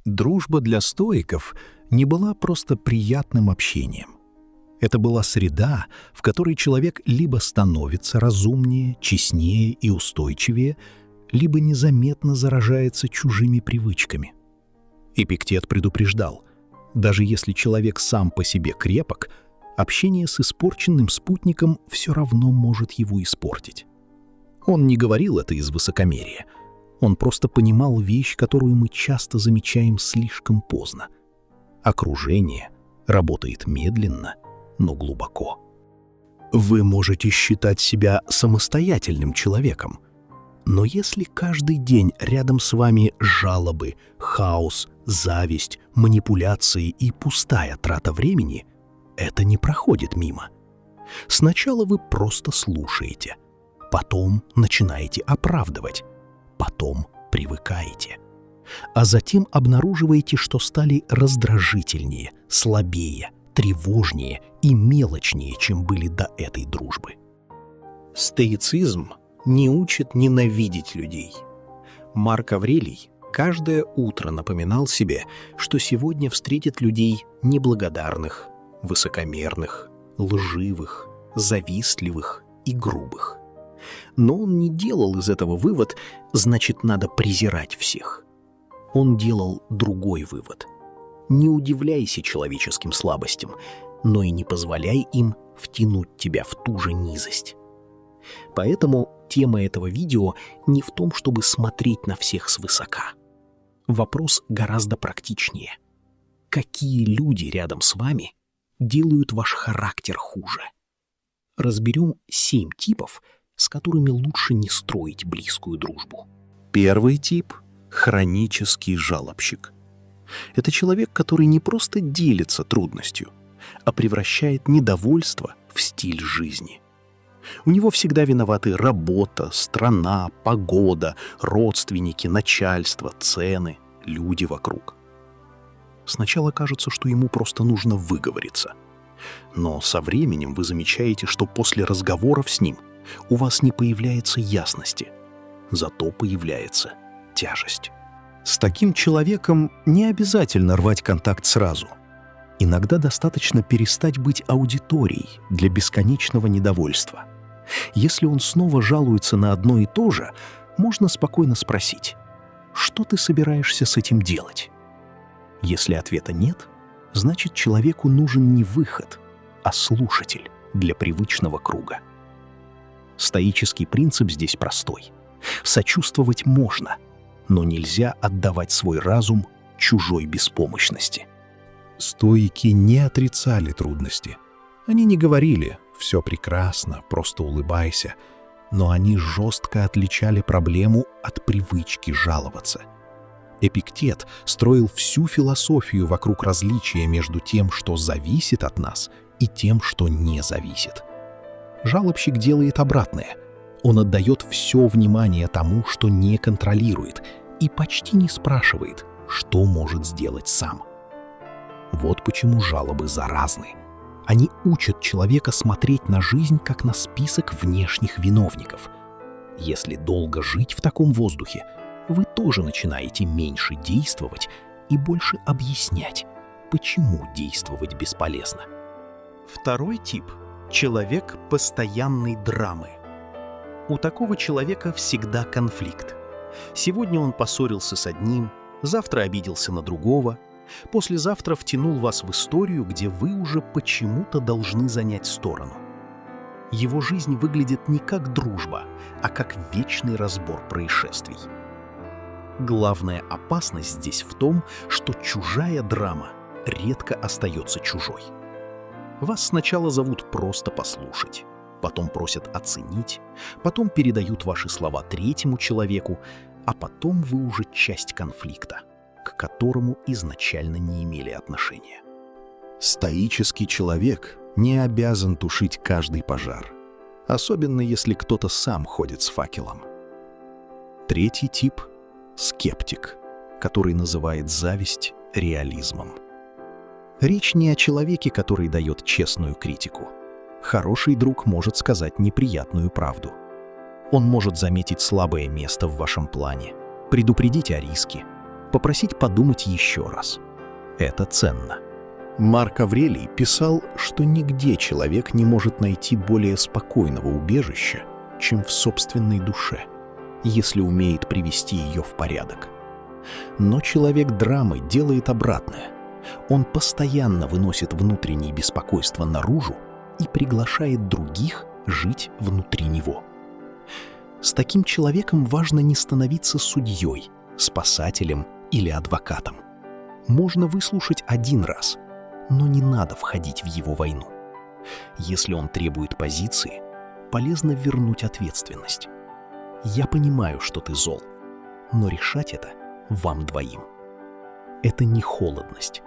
Дружба для стоиков не была просто приятным общением. Это была среда, в которой человек либо становится разумнее, честнее и устойчивее, либо незаметно заражается чужими привычками. Эпиктет предупреждал, даже если человек сам по себе крепок, общение с испорченным спутником все равно может его испортить. Он не говорил это из высокомерия. Он просто понимал вещь, которую мы часто замечаем слишком поздно. Окружение работает медленно, но глубоко. Вы можете считать себя самостоятельным человеком, но если каждый день рядом с вами жалобы, хаос, зависть, манипуляции и пустая трата времени, это не проходит мимо. Сначала вы просто слушаете, потом начинаете оправдывать, потом привыкаете, а затем обнаруживаете, что стали раздражительнее, слабее, тревожнее и мелочнее, чем были до этой дружбы. Стоицизм не учит ненавидеть людей. Марк Аврелий каждое утро напоминал себе, что сегодня встретит людей неблагодарных, высокомерных, лживых, завистливых и грубых. Но он не делал из этого вывод, значит, надо презирать всех. Он делал другой вывод. Не удивляйся человеческим слабостям, но и не позволяй им втянуть тебя в ту же низость. Поэтому тема этого видео не в том, чтобы смотреть на всех свысока. Вопрос гораздо практичнее. Какие люди рядом с вами делают ваш характер хуже? Разберем 7 типов, с которыми лучше не строить близкую дружбу. Первый тип — хронический жалобщик. Это человек, который не просто делится трудностью, а превращает недовольство в стиль жизни. У него всегда виноваты работа, страна, погода, родственники, начальство, цены, люди вокруг. Сначала кажется, что ему просто нужно выговориться. Но со временем вы замечаете, что после разговоров с ним у вас не появляется ясности, зато появляется тяжесть. С таким человеком не обязательно рвать контакт сразу. Иногда достаточно перестать быть аудиторией для бесконечного недовольства. Если он снова жалуется на одно и то же, можно спокойно спросить: что ты собираешься с этим делать? Если ответа нет, значит, человеку нужен не выход, а слушатель для привычного круга. Стоический принцип здесь простой. Сочувствовать можно, но нельзя отдавать свой разум чужой беспомощности. Стоики не отрицали трудности. Они не говорили «все прекрасно, просто улыбайся», но они жестко отличали проблему от привычки жаловаться. Эпиктет строил всю философию вокруг различия между тем, что зависит от нас, и тем, что не зависит. Жалобщик делает обратное. Он отдает все внимание тому, что не контролирует, и почти не спрашивает, что может сделать сам. Вот почему жалобы заразны. Они учат человека смотреть на жизнь как на список внешних виновников. Если долго жить в таком воздухе, вы тоже начинаете меньше действовать и больше объяснять, почему действовать бесполезно. Второй тип — человек постоянной драмы. У такого человека всегда конфликт. Сегодня он поссорился с одним, завтра обиделся на другого, послезавтра втянул вас в историю, где вы уже почему-то должны занять сторону. Его жизнь выглядит не как дружба, а как вечный разбор происшествий. Главная опасность здесь в том, что чужая драма редко остается чужой. Вас сначала зовут просто послушать, потом просят оценить, потом передают ваши слова третьему человеку, а потом вы уже часть конфликта, к которому изначально не имели отношения. Стоический человек не обязан тушить каждый пожар, особенно если кто-то сам ходит с факелом. Третий тип — скептик, который называет зависть реализмом. Речь не о человеке, который дает честную критику. Хороший друг может сказать неприятную правду. Он может заметить слабое место в вашем плане, предупредить о риске, попросить подумать еще раз. Это ценно. Марк Аврелий писал, что нигде человек не может найти более спокойного убежища, чем в собственной душе, если умеет привести ее в порядок. Но человек драмы делает обратное. Он постоянно выносит внутреннее беспокойство наружу и приглашает других жить внутри него. С таким человеком важно не становиться судьей, спасателем или адвокатом. Можно выслушать один раз, но не надо входить в его войну. Если он требует позиции, полезно вернуть ответственность. Я понимаю, что ты зол, но решать это вам двоим. Это не холодность.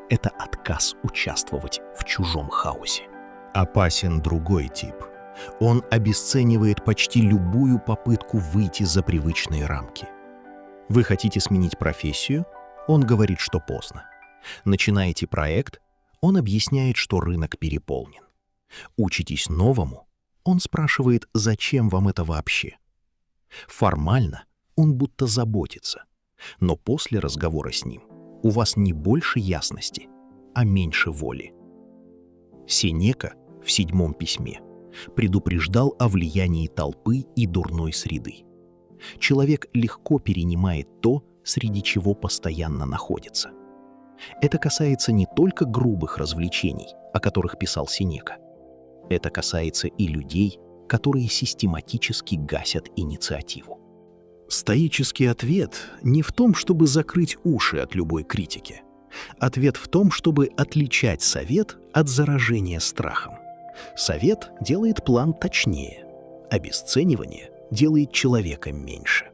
Это отказ участвовать в чужом хаосе. Опасен другой тип. Он обесценивает почти любую попытку выйти за привычные рамки. Вы хотите сменить профессию? Он говорит, что поздно. Начинаете проект? Он объясняет, что рынок переполнен. Учитесь новому? Он спрашивает, зачем вам это вообще? Формально он будто заботится, но после разговора с ним у вас не больше ясности, а меньше воли. Сенека в 7 письме предупреждал о влиянии толпы и дурной среды. Человек легко перенимает то, среди чего постоянно находится. Это касается не только грубых развлечений, о которых писал Сенека. Это касается и людей, которые систематически гасят инициативу. Стоический ответ не в том, чтобы закрыть уши от любой критики. Ответ в том, чтобы отличать совет от заражения страхом. Совет делает план точнее, обесценивание делает человека меньше.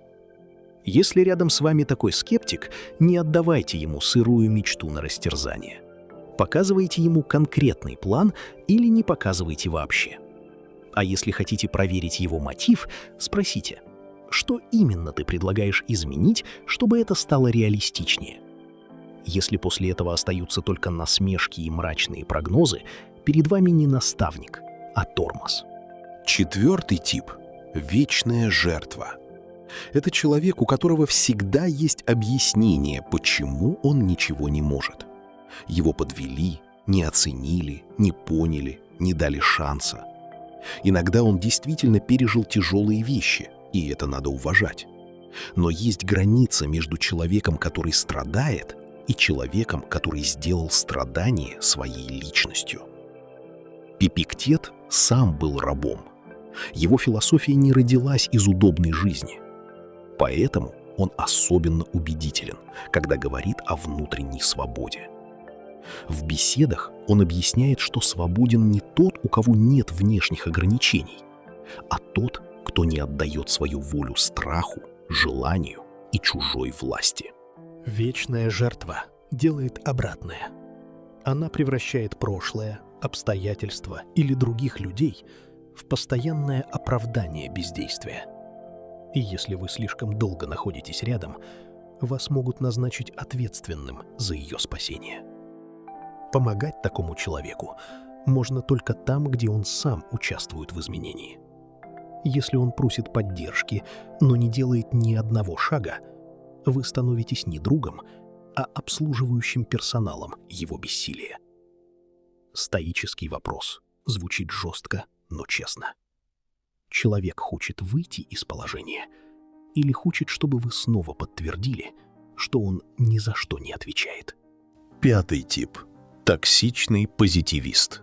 Если рядом с вами такой скептик, не отдавайте ему сырую мечту на растерзание. Показывайте ему конкретный план или не показывайте вообще. А если хотите проверить его мотив, спросите, что именно ты предлагаешь изменить, чтобы это стало реалистичнее. Если после этого остаются только насмешки и мрачные прогнозы, перед вами не наставник, а тормоз. 4-й тип — вечная жертва. Это человек, у которого всегда есть объяснение, почему он ничего не может. Его подвели, не оценили, не поняли, не дали шанса. Иногда он действительно пережил тяжелые вещи, и это надо уважать. Но есть граница между человеком, который страдает, и человеком, который сделал страдание своей личностью. Эпиктет сам был рабом. Его философия не родилась из удобной жизни. Поэтому он особенно убедителен, когда говорит о внутренней свободе. В беседах он объясняет, что свободен не тот, у кого нет внешних ограничений, а тот, кто не отдает свою волю страху, желанию и чужой власти. Вечная жертва делает обратное. Она превращает прошлое, обстоятельства или других людей в постоянное оправдание бездействия. И если вы слишком долго находитесь рядом, вас могут назначить ответственным за ее спасение. Помогать такому человеку можно только там, где он сам участвует в изменении. Если он просит поддержки, но не делает ни одного шага, вы становитесь не другом, а обслуживающим персоналом его бессилия. Стоический вопрос звучит жестко, но честно. Человек хочет выйти из положения или хочет, чтобы вы снова подтвердили, что он ни за что не отвечает? 5-й тип — токсичный позитивист.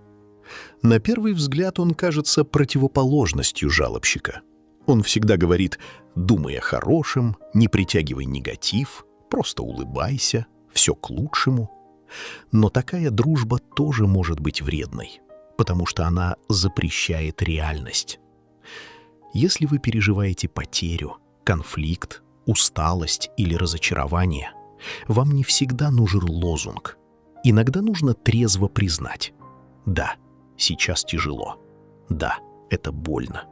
На первый взгляд он кажется противоположностью жалобщика. Он всегда говорит: думай о хорошем, не притягивай негатив, просто улыбайся, все к лучшему. Но такая дружба тоже может быть вредной, потому что она запрещает реальность. Если вы переживаете потерю, конфликт, усталость или разочарование, вам не всегда нужен лозунг. Иногда нужно трезво признать: да, сейчас тяжело. Да, это больно.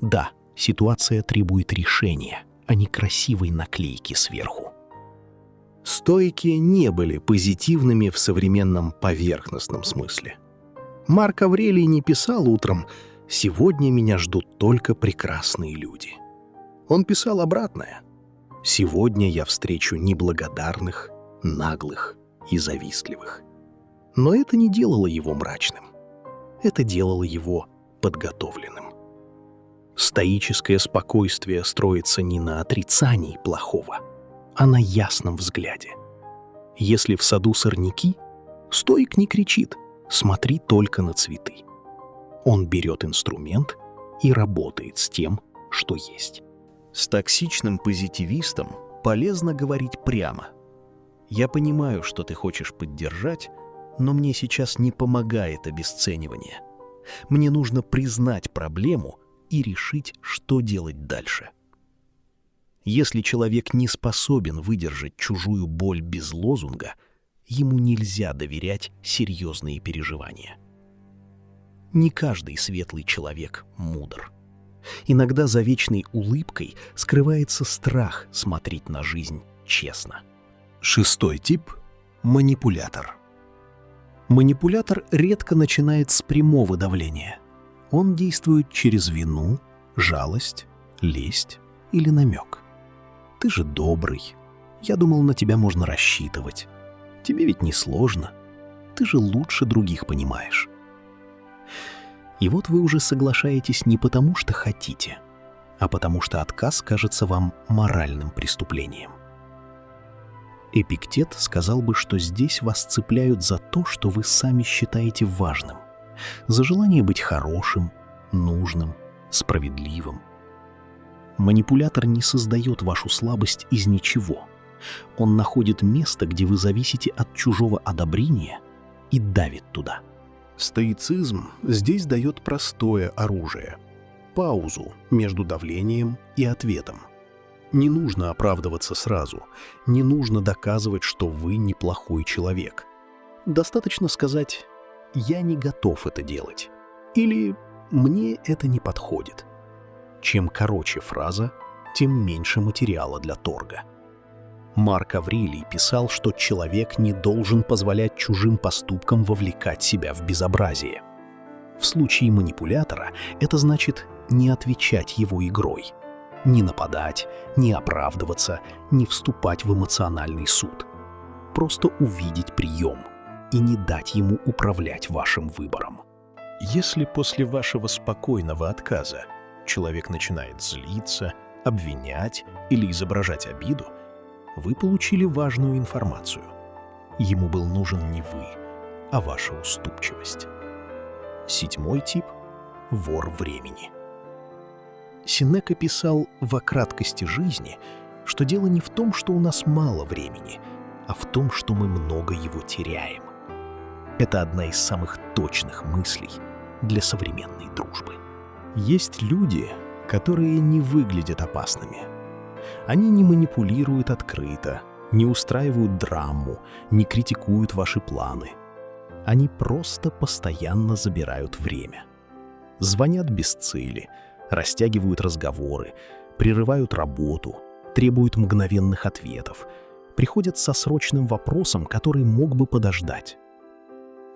Да, ситуация требует решения, а не красивой наклейки сверху. Стоики не были позитивными в современном поверхностном смысле. Марк Аврелий не писал утром: «Сегодня меня ждут только прекрасные люди». Он писал обратное: Сегодня я встречу неблагодарных, наглых и завистливых. Но это не делало его мрачным. Это делало его подготовленным. Стоическое спокойствие строится не на отрицании плохого, а на ясном взгляде. Если в саду сорняки, стоик не кричит: «Смотри только на цветы». Он берет инструмент и работает с тем, что есть. С токсичным позитивистом полезно говорить прямо. Я понимаю, что ты хочешь поддержать, но мне сейчас не помогает обесценивание. Мне нужно признать проблему и решить, что делать дальше. Если человек не способен выдержать чужую боль без лозунга, ему нельзя доверять серьезные переживания. Не каждый светлый человек мудр. Иногда за вечной улыбкой скрывается страх смотреть на жизнь честно. 6-й тип – манипулятор. Манипулятор редко начинает с прямого давления. Он действует через вину, жалость, лесть или намек. «Ты же добрый. Я думал, на тебя можно рассчитывать. Тебе ведь не сложно. Ты же лучше других понимаешь». И вот вы уже соглашаетесь не потому, что хотите, а потому что отказ кажется вам моральным преступлением. Эпиктет сказал бы, что здесь вас цепляют за то, что вы сами считаете важным, за желание быть хорошим, нужным, справедливым. Манипулятор не создает вашу слабость из ничего. Он находит место, где вы зависите от чужого одобрения, и давит туда. Стоицизм здесь дает простое оружие – паузу между давлением и ответом. Не нужно оправдываться сразу, не нужно доказывать, что вы неплохой человек. Достаточно сказать «я не готов это делать» или «мне это не подходит». Чем короче фраза, тем меньше материала для торга. Марк Аврелий писал, что человек не должен позволять чужим поступкам вовлекать себя в безобразие. В случае манипулятора это значит не отвечать его игрой, не нападать, не оправдываться, не вступать в эмоциональный суд. Просто увидеть прием и не дать ему управлять вашим выбором. Если после вашего спокойного отказа человек начинает злиться, обвинять или изображать обиду, вы получили важную информацию. Ему был нужен не вы, а ваша уступчивость. 7-й тип – вор времени. Сенека писал в «О краткости жизни», что дело не в том, что у нас мало времени, а в том, что мы много его теряем. Это одна из самых точных мыслей для современной дружбы. Есть люди, которые не выглядят опасными. Они не манипулируют открыто, не устраивают драму, не критикуют ваши планы. Они просто постоянно забирают время. Звонят без цели, растягивают разговоры, прерывают работу, требуют мгновенных ответов, приходят со срочным вопросом, который мог бы подождать.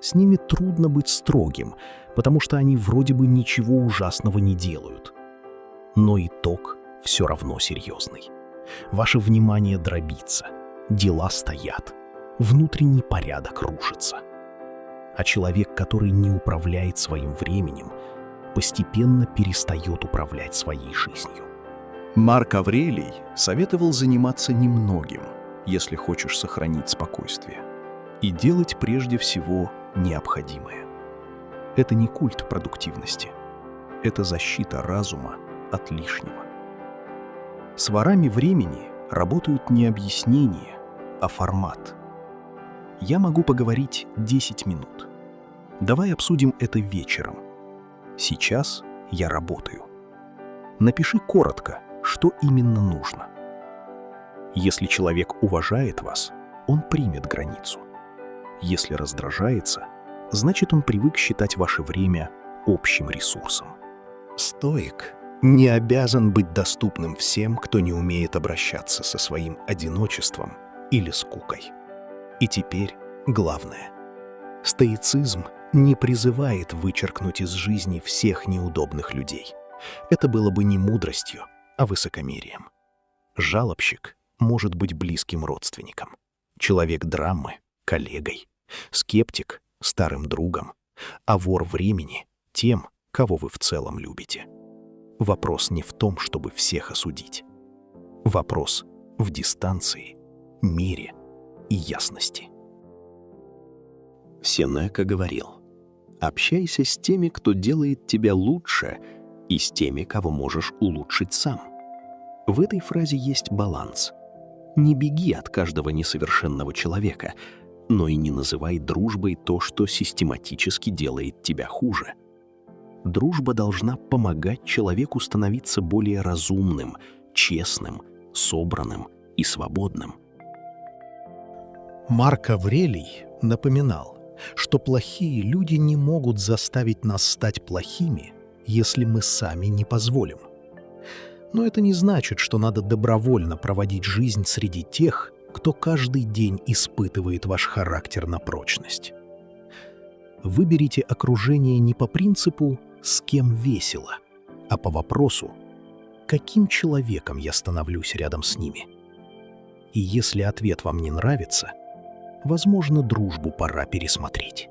С ними трудно быть строгим, потому что они вроде бы ничего ужасного не делают. Но итог все равно серьезный. Ваше внимание дробится, дела стоят, внутренний порядок рушится. А человек, который не управляет своим временем, постепенно перестает управлять своей жизнью. Марк Аврелий советовал заниматься немногим, если хочешь сохранить спокойствие, и делать прежде всего необходимое. Это не культ продуктивности, это защита разума от лишнего. С ворами времени работают не объяснения, а формат. Я могу поговорить 10 минут. Давай обсудим это вечером. Сейчас я работаю. Напиши коротко, что именно нужно. Если человек уважает вас, он примет границу. Если раздражается, значит, он привык считать ваше время общим ресурсом. Стоик не обязан быть доступным всем, кто не умеет обращаться со своим одиночеством или скукой. И теперь главное. Стоицизм не призывает вычеркнуть из жизни всех неудобных людей. Это было бы не мудростью, а высокомерием. Жалобщик может быть близким родственником, человек драмы — коллегой, скептик — старым другом, а вор времени — тем, кого вы в целом любите. Вопрос не в том, чтобы всех осудить. Вопрос в дистанции, мире и ясности. Сенека говорил: «Общайся с теми, кто делает тебя лучше, и с теми, кого можешь улучшить сам». В этой фразе есть баланс. Не беги от каждого несовершенного человека, но и не называй дружбой то, что систематически делает тебя хуже. Дружба должна помогать человеку становиться более разумным, честным, собранным и свободным. Марк Аврелий напоминал, что плохие люди не могут заставить нас стать плохими, если мы сами не позволим. Но это не значит, что надо добровольно проводить жизнь среди тех, кто каждый день испытывает ваш характер на прочность. Выберите окружение не по принципу «с кем весело», а по вопросу «каким человеком я становлюсь рядом с ними?». И если ответ вам не нравится, возможно, дружбу пора пересмотреть.